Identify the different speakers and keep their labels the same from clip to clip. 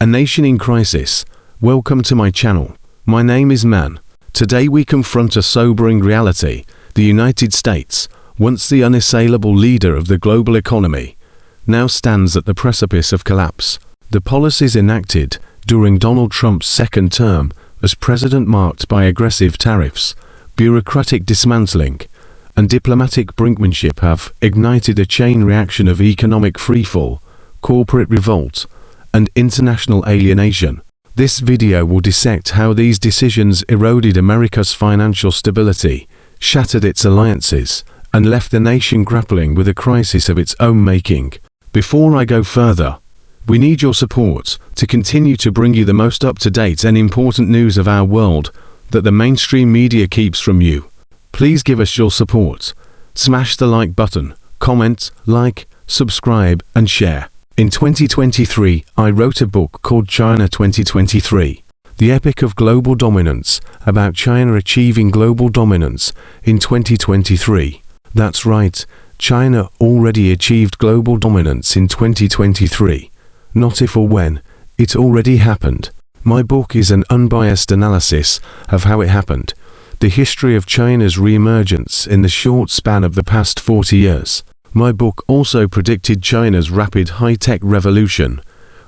Speaker 1: A nation in crisis. Welcome to my channel. My name is Man. Today we confront a sobering reality. The United States, once the unassailable leader of the global economy, now stands at the precipice of collapse. The policies enacted during Donald Trump's second term as president, marked by aggressive tariffs, bureaucratic dismantling, and diplomatic brinkmanship, have ignited a chain reaction of economic freefall, corporate revolt, and international alienation. This video will dissect how these decisions eroded America's financial stability, shattered its alliances, and left the nation grappling with a crisis of its own making. Before I go further, we need your support to continue to bring you the most up-to-date and important news of our world that the mainstream media keeps from you. Please give us your support. Smash the like button, comment, like, subscribe, and share. In 2023, I wrote a book called China 2023, the epic of global dominance, about China achieving global dominance in 2023. That's right, China already achieved global dominance in 2023. Not if or when, it already happened. My book is an unbiased analysis of how it happened, the history of China's re-emergence in the short span of the past 40 years. My book also predicted China's rapid high-tech revolution,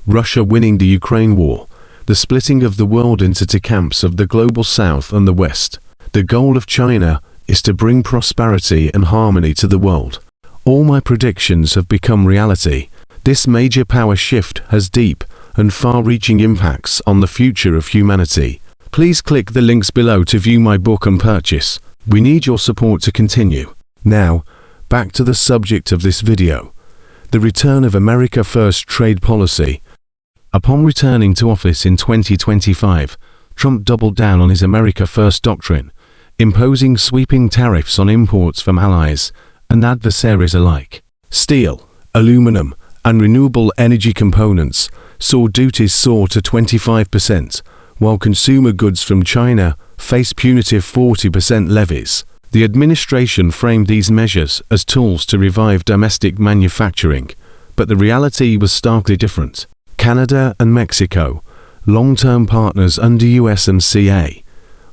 Speaker 1: Russia winning the Ukraine war, the splitting of the world into two camps of the global south and the west. The goal of China is to bring prosperity and harmony to the world. All my predictions have become reality. This major power shift has deep and far-reaching impacts on the future of humanity. Please click the links below to view my book and purchase. We need your support to continue. Now, back to the subject of this video. The return of America First trade policy. Upon returning to office in 2025, Trump doubled down on his America First doctrine, imposing sweeping tariffs on imports from allies and adversaries alike. Steel, aluminum, and renewable energy components saw duties soar to 25%, while consumer goods from China face punitive 40% levies. The administration framed these measures as tools to revive domestic manufacturing, but the reality was starkly different. Canada and Mexico, long-term partners under USMCA,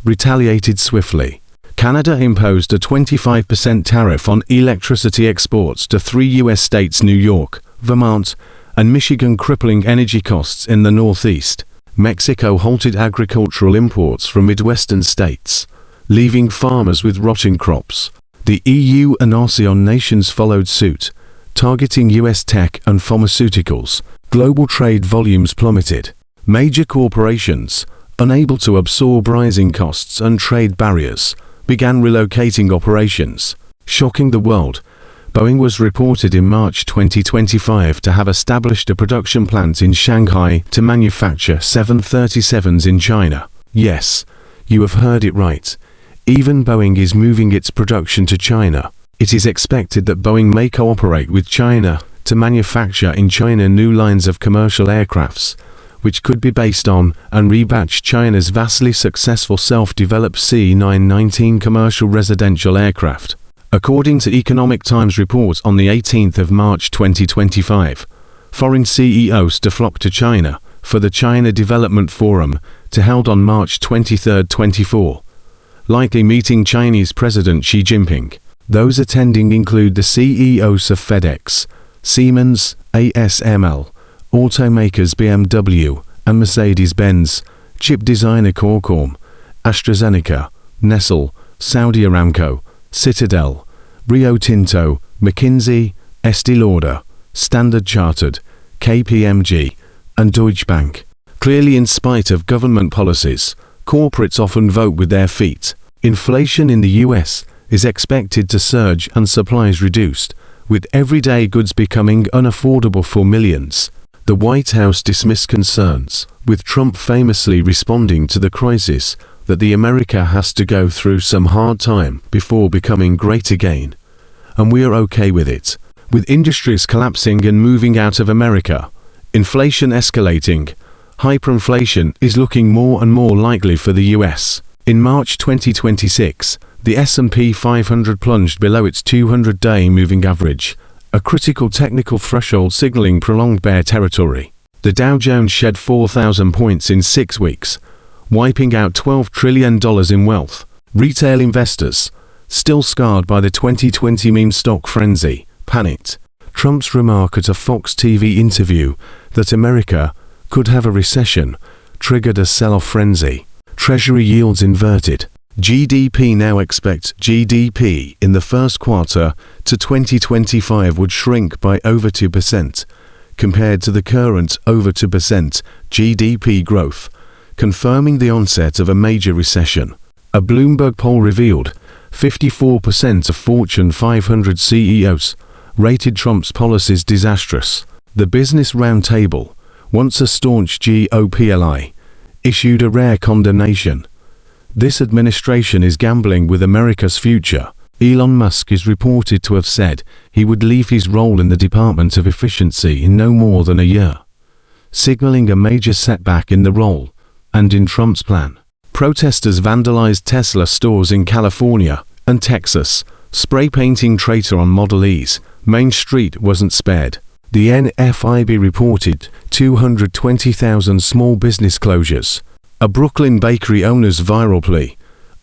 Speaker 1: retaliated swiftly. Canada imposed a 25% tariff on electricity exports to 3 U.S. states, New York, Vermont, and Michigan, crippling energy costs in the Northeast. Mexico halted agricultural imports from Midwestern states, leaving farmers with rotting crops. The EU and ASEAN nations followed suit, targeting US tech and pharmaceuticals. Global trade volumes plummeted. Major corporations, unable to absorb rising costs and trade barriers, began relocating operations. Shocking the world, Boeing was reported in March 2025 to have established a production plant in Shanghai to manufacture 737s in China. Yes, you have heard it right. Even Boeing is moving its production to China. It is expected that Boeing may cooperate with China to manufacture in China new lines of commercial aircrafts, which could be based on and rebatch China's vastly successful self-developed C919 commercial residential aircraft. According to Economic Times report on the 18th of March 2025, foreign CEOs to flock to China for the China Development Forum to held on March 23, 24. Likely meeting Chinese President Xi Jinping. Those attending include the CEOs of FedEx, Siemens, ASML, automakers BMW and Mercedes-Benz, chip designer Qualcomm, AstraZeneca, Nestle, Saudi Aramco, Citadel, Rio Tinto, McKinsey, Estée Lauder, Standard Chartered, KPMG, and Deutsche Bank. Clearly, in spite of government policies, corporates often vote with their feet. Inflation in the US is expected to surge and supplies reduced, with everyday goods becoming unaffordable for millions. The White House dismissed concerns, with Trump famously responding to the crisis that the America has to go through some hard time before becoming great again. And we are okay with it. With industries collapsing and moving out of America, inflation escalating, hyperinflation is looking more and more likely for the US. In March 2026, the S&P 500 plunged below its 200-day moving average, a critical technical threshold signaling prolonged bear territory. The Dow Jones shed 4,000 points in 6 weeks, wiping out $12 trillion in wealth. Retail investors, still scarred by the 2020 meme stock frenzy, panicked. Trump's remark at a Fox TV interview that America could have a recession triggered a sell-off frenzy. Treasury yields inverted. GDP now expects GDP in the first quarter to 2025 would shrink by over 2%, compared to the current over 2% GDP growth, confirming the onset of a major recession. A Bloomberg poll revealed 54% of Fortune 500 CEOs rated Trump's policies disastrous. The Business Roundtable, once a staunch GOP ally, issued a rare condemnation. This administration is gambling with America's future. Elon Musk is reported to have said he would leave his role in the Department of Efficiency in no more than a year, signaling a major setback in the role and in Trump's plan. Protesters vandalized Tesla stores in California and Texas, spray-painting traitor on Model Es. Main Street wasn't spared. The NFIB reported 220,000 small business closures. A Brooklyn bakery owner's viral plea,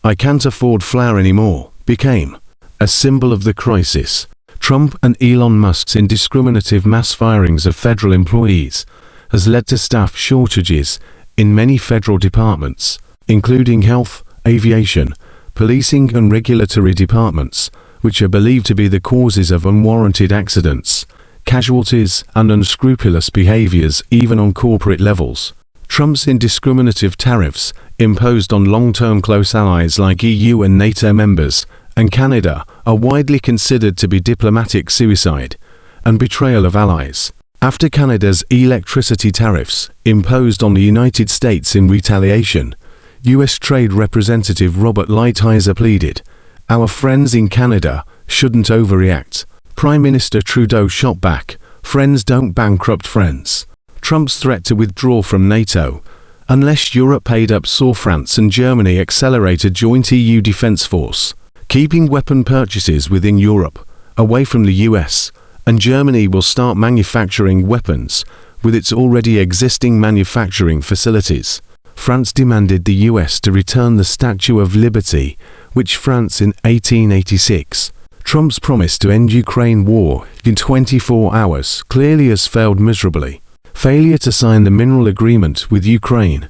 Speaker 1: "I can't afford flour anymore," became a symbol of the crisis. Trump and Elon Musk's indiscriminate mass firings of federal employees has led to staff shortages in many federal departments, including health, aviation, policing and regulatory departments, which are believed to be the causes of unwarranted accidents, casualties and unscrupulous behaviors even on corporate levels. Trump's indiscriminate tariffs, imposed on long-term close allies like EU and NATO members, and Canada, are widely considered to be diplomatic suicide and betrayal of allies. After Canada's electricity tariffs, imposed on the United States in retaliation, U.S. Trade Representative Robert Lighthizer pleaded, "Our friends in Canada shouldn't overreact." Prime Minister Trudeau shot back, "Friends don't bankrupt friends." Trump's threat to withdraw from NATO, unless Europe paid up, saw France and Germany accelerate a joint EU defense force, keeping weapon purchases within Europe, away from the US, and Germany will start manufacturing weapons with its already existing manufacturing facilities. France demanded the US to return the Statue of Liberty, which France in 1886. Trump's promise to end Ukraine war in 24 hours clearly has failed miserably. Failure to sign the mineral agreement with Ukraine,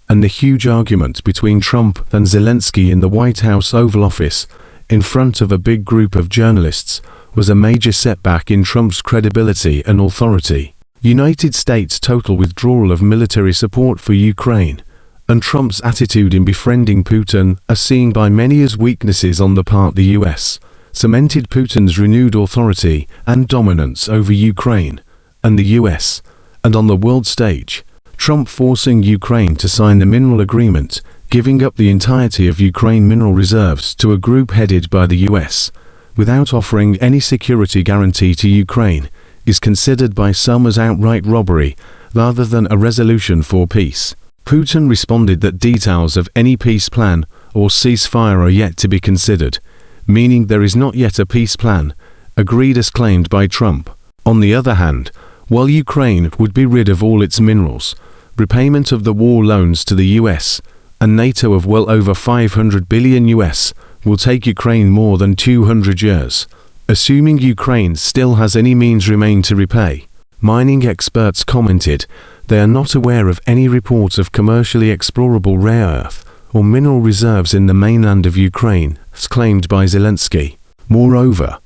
Speaker 1: and the huge argument between Trump and Zelensky in the White House Oval Office in front of a big group of journalists was a major setback in Trump's credibility and authority. United States' total withdrawal of military support for Ukraine and Trump's attitude in befriending Putin are seen by many as weaknesses on the part of the US, cemented Putin's renewed authority and dominance over Ukraine and the US, and on the world stage. Trump forcing Ukraine to sign the mineral agreement, giving up the entirety of Ukraine mineral reserves to a group headed by the US, without offering any security guarantee to Ukraine, is considered by some as outright robbery rather than a resolution for peace. Putin responded that details of any peace plan or ceasefire are yet to be considered, meaning there is not yet a peace plan, agreed as claimed by Trump. On the other hand, while Ukraine would be rid of all its minerals, repayment of the war loans to the US and NATO of well over $500 billion US will take Ukraine more than 200 years, assuming Ukraine still has any means remain to repay. Mining experts commented they are not aware of any reports of commercially explorable rare earth or mineral reserves in the mainland of Ukraine, as claimed by Zelensky. Moreover,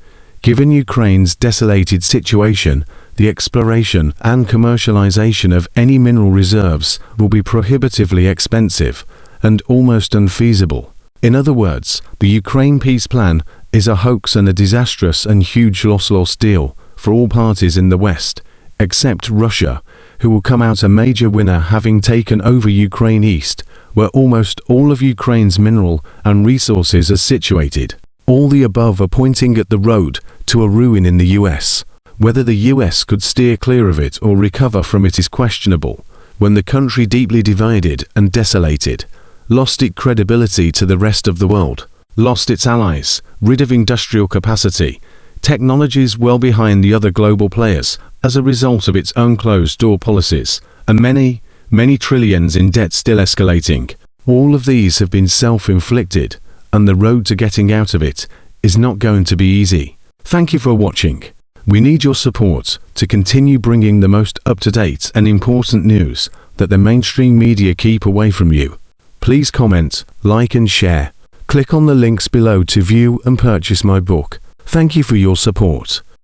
Speaker 1: given Ukraine's desolated situation, the exploration and commercialization of any mineral reserves will be prohibitively expensive and almost unfeasible. In other words, the Ukraine peace plan is a hoax and a disastrous and huge loss deal for all parties in the West, except Russia, who will come out a major winner having taken over Ukraine East, where almost all of Ukraine's mineral and resources are situated. All the above are pointing at the road to a ruin in the US. Whether the US could steer clear of it or recover from it is questionable, when the country deeply divided and desolated, lost its credibility to the rest of the world, lost its allies, rid of industrial capacity, technologies well behind the other global players as a result of its own closed-door policies, and many, many trillions in debt still escalating. All of these have been self-inflicted, and the road to getting out of it is not going to be easy. Thank you for watching. We need your support to continue bringing the most up-to-date and important news that the mainstream media keep away from you. Please comment, like and share. Click on the links below to view and purchase my book. Thank you for your support.